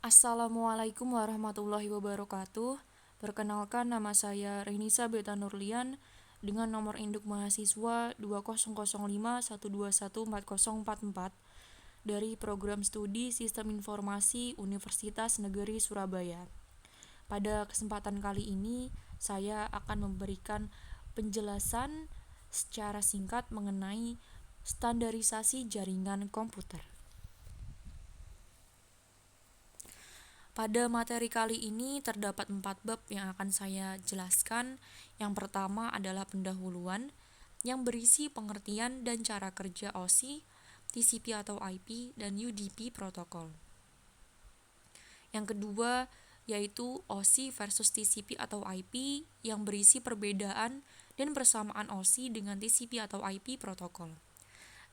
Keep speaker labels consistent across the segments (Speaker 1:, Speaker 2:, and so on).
Speaker 1: Assalamualaikum warahmatullahi wabarakatuh. Perkenalkan, nama saya Renisa Beta Nurlian dengan nomor induk mahasiswa 2005121404 dari Program Studi Sistem Informasi Universitas Negeri Surabaya. Pada kesempatan kali ini, saya akan memberikan penjelasan secara singkat mengenai standarisasi jaringan komputer. Pada materi kali ini terdapat 4 bab yang akan saya jelaskan. Yang pertama adalah pendahuluan, yang berisi pengertian dan cara kerja OSI, TCP atau IP, dan UDP protokol. Yang kedua yaitu OSI versus TCP atau IP, yang berisi perbedaan dan persamaan OSI dengan TCP atau IP protokol.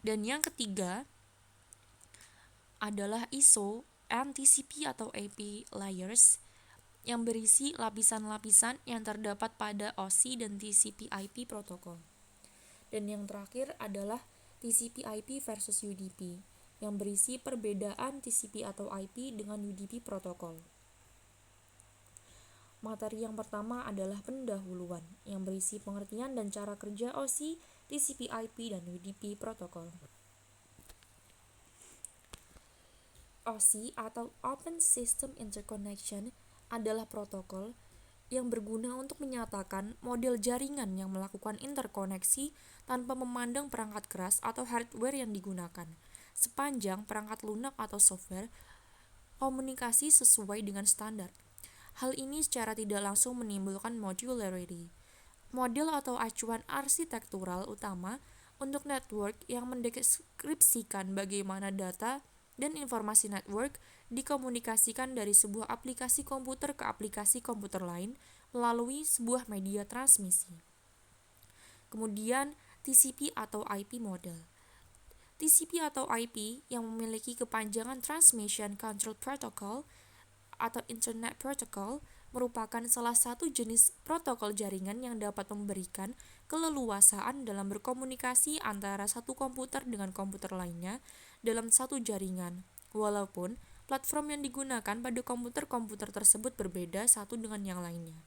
Speaker 1: Dan yang ketiga adalah ISO and TCP atau IP layers, yang berisi lapisan-lapisan yang terdapat pada OSI dan TCP/IP protokol. Dan yang terakhir adalah TCP/IP versus UDP, yang berisi perbedaan TCP atau IP dengan UDP protokol. Materi yang pertama adalah pendahuluan, yang berisi pengertian dan cara kerja OSI, TCP/IP, dan UDP protokol. OSI atau Open System Interconnection adalah protokol yang berguna untuk menyatakan model jaringan yang melakukan interkoneksi tanpa memandang perangkat keras atau hardware yang digunakan, sepanjang perangkat lunak atau software komunikasi sesuai dengan standar. Hal ini secara tidak langsung menimbulkan modularity, model atau acuan arsitektural utama untuk network yang mendeskripsikan bagaimana data dan informasi network dikomunikasikan dari sebuah aplikasi komputer ke aplikasi komputer lain melalui sebuah media transmisi. Kemudian, TCP atau IP model. TCP atau IP yang memiliki kepanjangan Transmission Control Protocol atau Internet Protocol merupakan salah satu jenis protokol jaringan yang dapat memberikan keleluasaan dalam berkomunikasi antara satu komputer dengan komputer lainnya dalam satu jaringan, walaupun platform yang digunakan pada komputer-komputer tersebut berbeda satu dengan yang lainnya.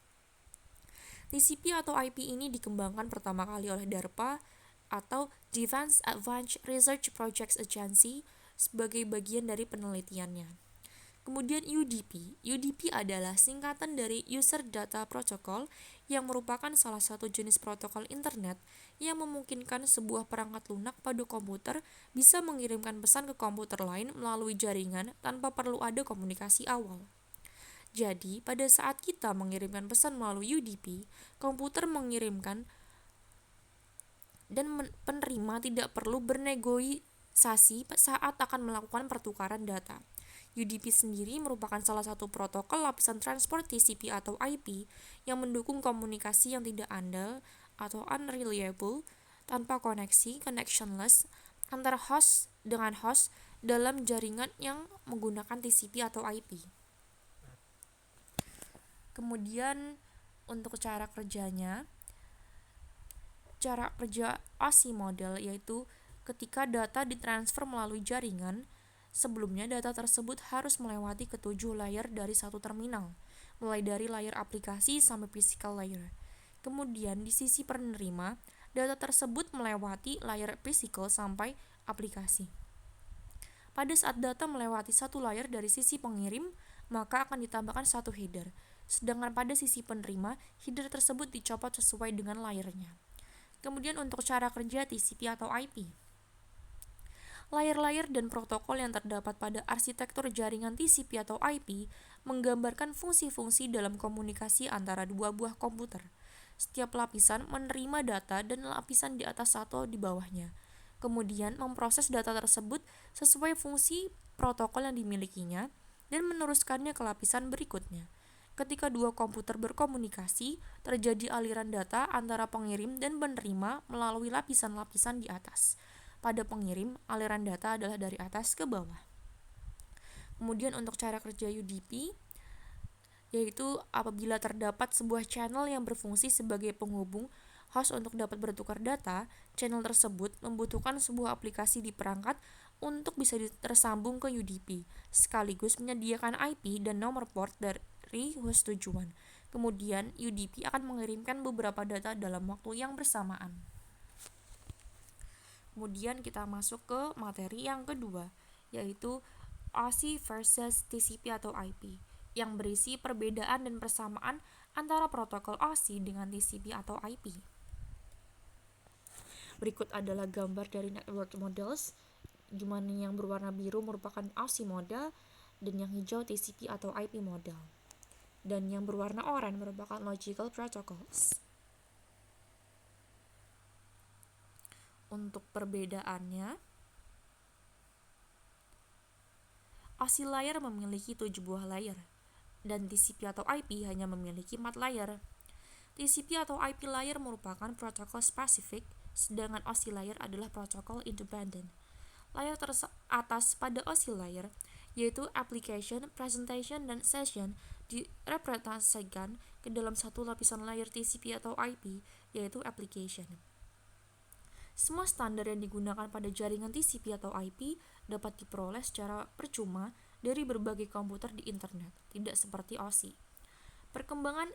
Speaker 1: TCP atau IP ini dikembangkan pertama kali oleh DARPA atau Defense Advanced Research Projects Agency sebagai bagian dari penelitiannya. Kemudian UDP adalah singkatan dari User Data Protocol yang merupakan salah satu jenis protokol internet yang memungkinkan sebuah perangkat lunak pada komputer bisa mengirimkan pesan ke komputer lain melalui jaringan tanpa perlu ada komunikasi awal. Jadi, pada saat kita mengirimkan pesan melalui UDP, komputer mengirimkan dan penerima tidak perlu bernegosiasi saat akan melakukan pertukaran data. UDP sendiri merupakan salah satu protokol lapisan transport TCP atau IP yang mendukung komunikasi yang tidak andal atau unreliable tanpa koneksi connectionless antara host dengan host dalam jaringan yang menggunakan TCP atau IP. Kemudian untuk cara kerjanya, cara kerja OSI model yaitu ketika data ditransfer melalui jaringan, sebelumnya data tersebut harus melewati ketujuh layer dari satu terminal, mulai dari layer aplikasi sampai physical layer. Kemudian di sisi penerima, data tersebut melewati layer physical sampai aplikasi. Pada saat data melewati satu layer dari sisi pengirim, maka akan ditambahkan satu header. Sedangkan pada sisi penerima, header tersebut dicopot sesuai dengan layernya. Kemudian untuk cara kerja TCP atau IP. Layer-layer dan protokol yang terdapat pada arsitektur jaringan TCP atau IP menggambarkan fungsi-fungsi dalam komunikasi antara dua buah komputer. Setiap lapisan menerima data dan lapisan di atas atau di bawahnya. Kemudian memproses data tersebut sesuai fungsi protokol yang dimilikinya dan meneruskannya ke lapisan berikutnya. Ketika dua komputer berkomunikasi, terjadi aliran data antara pengirim dan penerima melalui lapisan-lapisan di atas. Pada pengirim, aliran data adalah dari atas ke bawah. Kemudian untuk cara kerja UDP, yaitu apabila terdapat sebuah channel yang berfungsi sebagai penghubung host untuk dapat bertukar data, channel tersebut membutuhkan sebuah aplikasi di perangkat untuk bisa tersambung ke UDP, sekaligus menyediakan IP dan nomor port dari host tujuan. Kemudian UDP akan mengirimkan beberapa data dalam waktu yang bersamaan. Kemudian kita masuk ke materi yang kedua, yaitu OSI versus TCP atau IP, yang berisi perbedaan dan persamaan antara protokol OSI dengan TCP atau IP. Berikut adalah gambar dari network models, di mana yang berwarna biru merupakan OSI model dan yang hijau TCP atau IP model. Dan yang berwarna oranye merupakan logical protocols. Untuk perbedaannya, OSI layer memiliki 7 buah layer, dan TCP atau IP hanya memiliki 4 layer. TCP atau IP layer merupakan protokol spesifik, sedangkan OSI layer adalah protokol independent. Layer teratas pada OSI layer, yaitu application, presentation, dan session, direpresentasikan ke dalam satu lapisan layer TCP atau IP, yaitu application. Semua standar yang digunakan pada jaringan TCP atau IP dapat diperoleh secara percuma dari berbagai komputer di internet, tidak seperti OSI. Perkembangan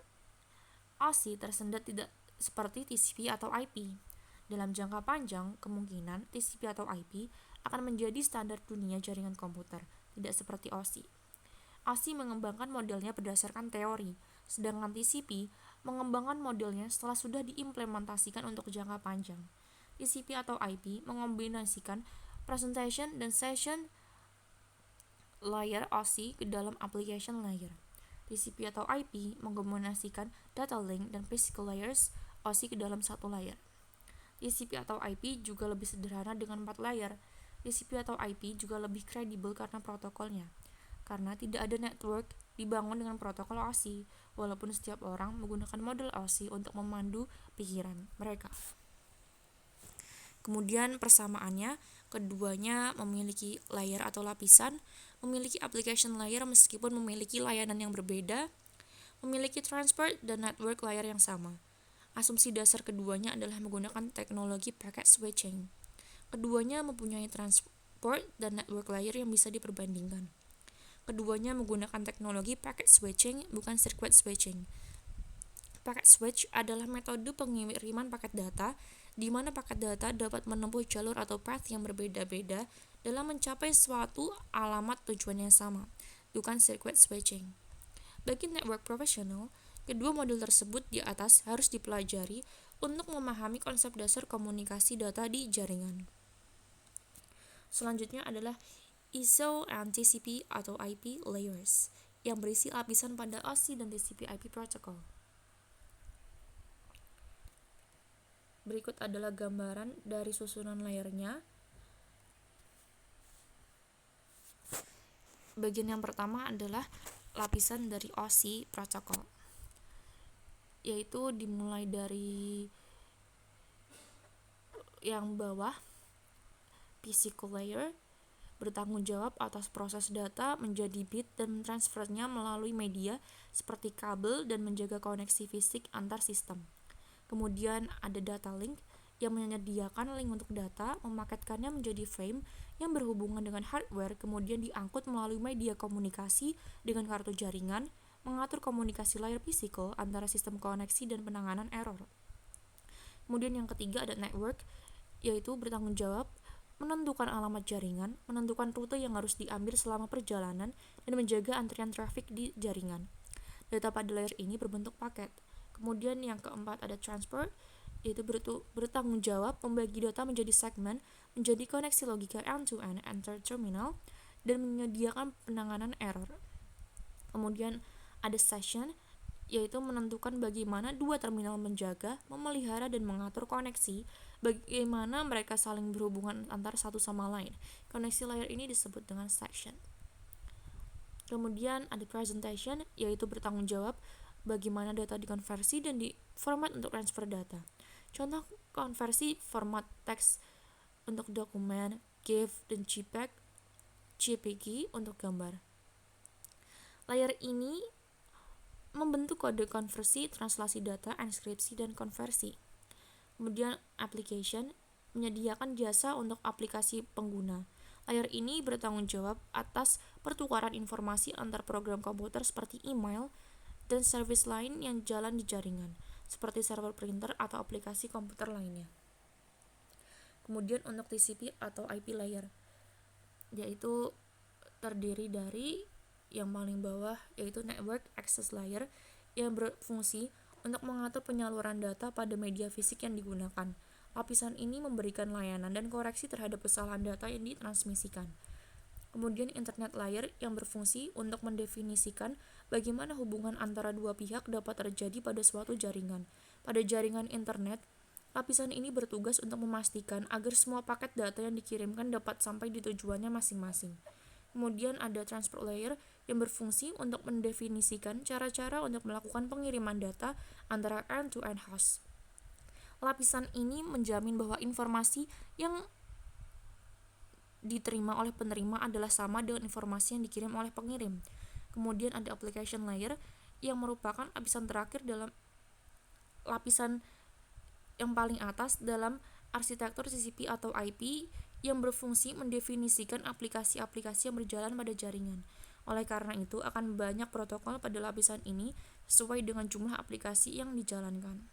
Speaker 1: OSI tersendat tidak seperti TCP atau IP. Dalam jangka panjang, kemungkinan TCP atau IP akan menjadi standar dunia jaringan komputer, tidak seperti OSI. OSI mengembangkan modelnya berdasarkan teori, sedangkan TCP mengembangkan modelnya setelah sudah diimplementasikan untuk jangka panjang. TCP atau IP mengombinasikan presentation dan session layer OSI ke dalam application layer. TCP atau IP mengombinasikan data link dan physical layers OSI ke dalam satu layer. TCP atau IP juga lebih sederhana dengan 4 layer. TCP atau IP juga lebih kredibel karena protokolnya, karena tidak ada network dibangun dengan protokol OSI, walaupun setiap orang menggunakan model OSI untuk memandu pikiran mereka. Kemudian persamaannya, keduanya memiliki layer atau lapisan, memiliki application layer meskipun memiliki layanan yang berbeda, memiliki transport dan network layer yang sama. Asumsi dasar keduanya adalah menggunakan teknologi packet switching. Keduanya mempunyai transport dan network layer yang bisa diperbandingkan. Keduanya menggunakan teknologi packet switching, bukan circuit switching. Packet switch adalah metode pengiriman paket data di mana paket data dapat menempuh jalur atau path yang berbeda-beda dalam mencapai suatu alamat tujuan yang sama, bukan circuit switching. Bagi network profesional, kedua model tersebut di atas harus dipelajari untuk memahami konsep dasar komunikasi data di jaringan. Selanjutnya adalah ISO and TCP atau IP layers, yang berisi lapisan pada OSI dan TCP/IP protocol. Berikut adalah gambaran dari susunan layernya. Bagian yang pertama adalah lapisan dari OSI protokol, yaitu dimulai dari yang bawah, physical layer, bertanggung jawab atas proses data menjadi bit dan mentransfernya melalui media seperti kabel dan menjaga koneksi fisik antar sistem. Kemudian ada data link yang menyediakan link untuk data, memaketkannya menjadi frame yang berhubungan dengan hardware, kemudian diangkut melalui media komunikasi dengan kartu jaringan, mengatur komunikasi layer physical antara sistem koneksi dan penanganan error. Kemudian yang ketiga ada network, yaitu bertanggung jawab menentukan alamat jaringan, menentukan rute yang harus diambil selama perjalanan, dan menjaga antrian traffic di jaringan. Data pada layer ini berbentuk paket. Kemudian yang keempat ada transport, yaitu bertanggung jawab membagi data menjadi segmen, menjadi koneksi logika end-to-end antar terminal, dan menyediakan penanganan error. Kemudian ada session, yaitu menentukan bagaimana dua terminal menjaga, memelihara, dan mengatur koneksi, bagaimana mereka saling berhubungan antara satu sama lain. Koneksi layer ini disebut dengan section. Kemudian ada presentation, yaitu bertanggung jawab bagaimana data dikonversi dan diformat untuk transfer data. Contoh konversi format teks untuk dokumen, GIF, dan JPG untuk gambar. Layer ini membentuk kode konversi, translasi data, enkripsi, dan konversi. Kemudian application menyediakan jasa untuk aplikasi pengguna. Layer ini bertanggung jawab atas pertukaran informasi antar program komputer seperti email dan service lain yang jalan di jaringan, seperti server printer atau aplikasi komputer lainnya. Kemudian untuk TCP atau IP layer, yaitu terdiri dari yang paling bawah yaitu Network Access Layer yang berfungsi untuk mengatur penyaluran data pada media fisik yang digunakan. Lapisan ini memberikan layanan dan koreksi terhadap kesalahan data yang ditransmisikan. Kemudian Internet Layer yang berfungsi untuk mendefinisikan bagaimana hubungan antara dua pihak dapat terjadi pada suatu jaringan. Pada jaringan internet, lapisan ini bertugas untuk memastikan agar semua paket data yang dikirimkan dapat sampai di tujuannya masing-masing. Kemudian ada Transport Layer yang berfungsi untuk mendefinisikan cara-cara untuk melakukan pengiriman data antara end-to-end host. Lapisan ini menjamin bahwa informasi yang diterima oleh penerima adalah sama dengan informasi yang dikirim oleh pengirim. Kemudian ada Application Layer yang merupakan lapisan terakhir dalam lapisan yang paling atas dalam arsitektur TCP atau IP yang berfungsi mendefinisikan aplikasi-aplikasi yang berjalan pada jaringan. Oleh karena itu, akan banyak protokol pada lapisan ini sesuai dengan jumlah aplikasi yang dijalankan.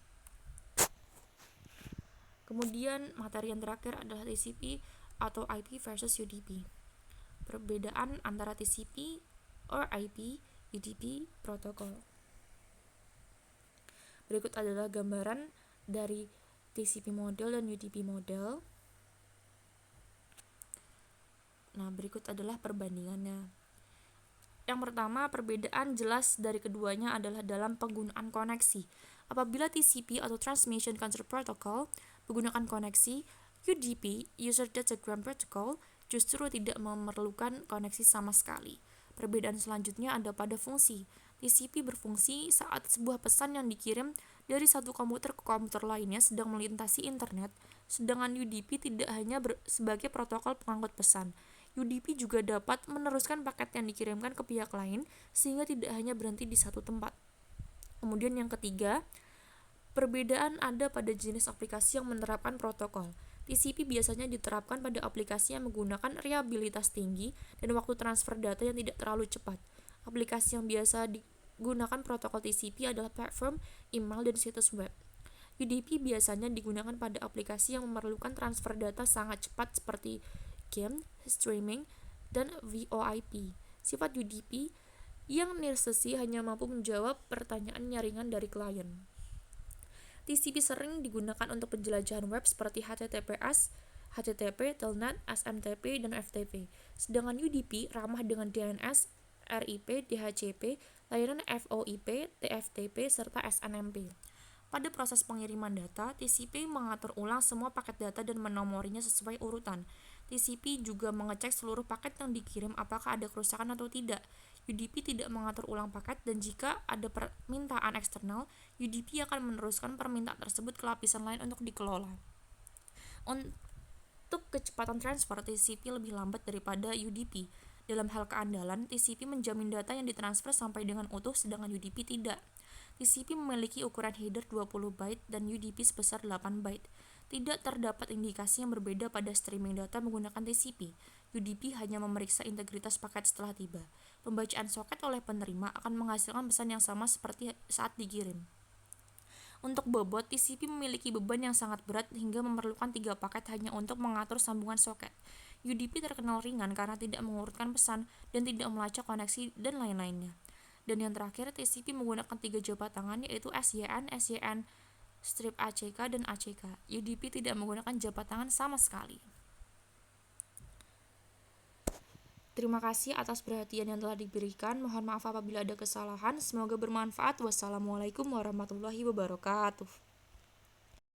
Speaker 1: Kemudian, materi yang terakhir adalah TCP atau IP versus UDP. Perbedaan antara TCP or IP, UDP protokol. Berikut adalah gambaran dari TCP model dan UDP model. Nah, berikut adalah perbandingannya. Yang pertama, perbedaan jelas dari keduanya adalah dalam penggunaan koneksi. Apabila TCP atau Transmission Control Protocol menggunakan koneksi, UDP, User Datagram Protocol, justru tidak memerlukan koneksi sama sekali. Perbedaan selanjutnya ada pada fungsi. TCP berfungsi saat sebuah pesan yang dikirim dari satu komputer ke komputer lainnya sedang melintasi internet, sedangkan UDP tidak hanya sebagai protokol pengangkut pesan. UDP juga dapat meneruskan paket yang dikirimkan ke pihak lain sehingga tidak hanya berhenti di satu tempat. Kemudian yang ketiga, perbedaan ada pada jenis aplikasi yang menerapkan protokol. TCP biasanya diterapkan pada aplikasi yang menggunakan reliabilitas tinggi dan waktu transfer data yang tidak terlalu cepat. Aplikasi yang biasa digunakan protokol TCP adalah platform, email, dan situs web. UDP biasanya digunakan pada aplikasi yang memerlukan transfer data sangat cepat seperti game, streaming, dan VoIP. Sifat UDP yang near-sesi hanya mampu menjawab pertanyaan nyaringan dari klien. TCP sering digunakan untuk penjelajahan web seperti HTTPS, HTTP, Telnet, SMTP, dan FTP. Sedangkan UDP ramah dengan DNS, RIP, DHCP, layanan VoIP, TFTP, serta SNMP. Pada proses pengiriman data, TCP mengatur ulang semua paket data dan menomorinya sesuai urutan. TCP juga mengecek seluruh paket yang dikirim apakah ada kerusakan atau tidak. UDP tidak mengatur ulang paket dan jika ada permintaan eksternal, UDP akan meneruskan permintaan tersebut ke lapisan lain untuk dikelola. Untuk kecepatan transfer, TCP lebih lambat daripada UDP. Dalam hal keandalan, TCP menjamin data yang ditransfer sampai dengan utuh sedangkan UDP tidak. TCP memiliki ukuran header 20 byte dan UDP sebesar 8 byte. Tidak terdapat indikasi yang berbeda pada streaming data menggunakan TCP. UDP hanya memeriksa integritas paket setelah tiba. Pembacaan soket oleh penerima akan menghasilkan pesan yang sama seperti saat dikirim. Untuk bobot, TCP memiliki beban yang sangat berat hingga memerlukan 3 paket hanya untuk mengatur sambungan soket. UDP terkenal ringan karena tidak mengurutkan pesan dan tidak melacak koneksi dan lain-lainnya. Dan yang terakhir, TCP menggunakan 3 jabat tangan yaitu SYN, SYN, strip ACK, dan ACK. UDP tidak menggunakan jabat tangan sama sekali. Terima kasih atas perhatian yang telah diberikan. Mohon maaf apabila ada kesalahan. Semoga bermanfaat. Wassalamualaikum warahmatullahi wabarakatuh.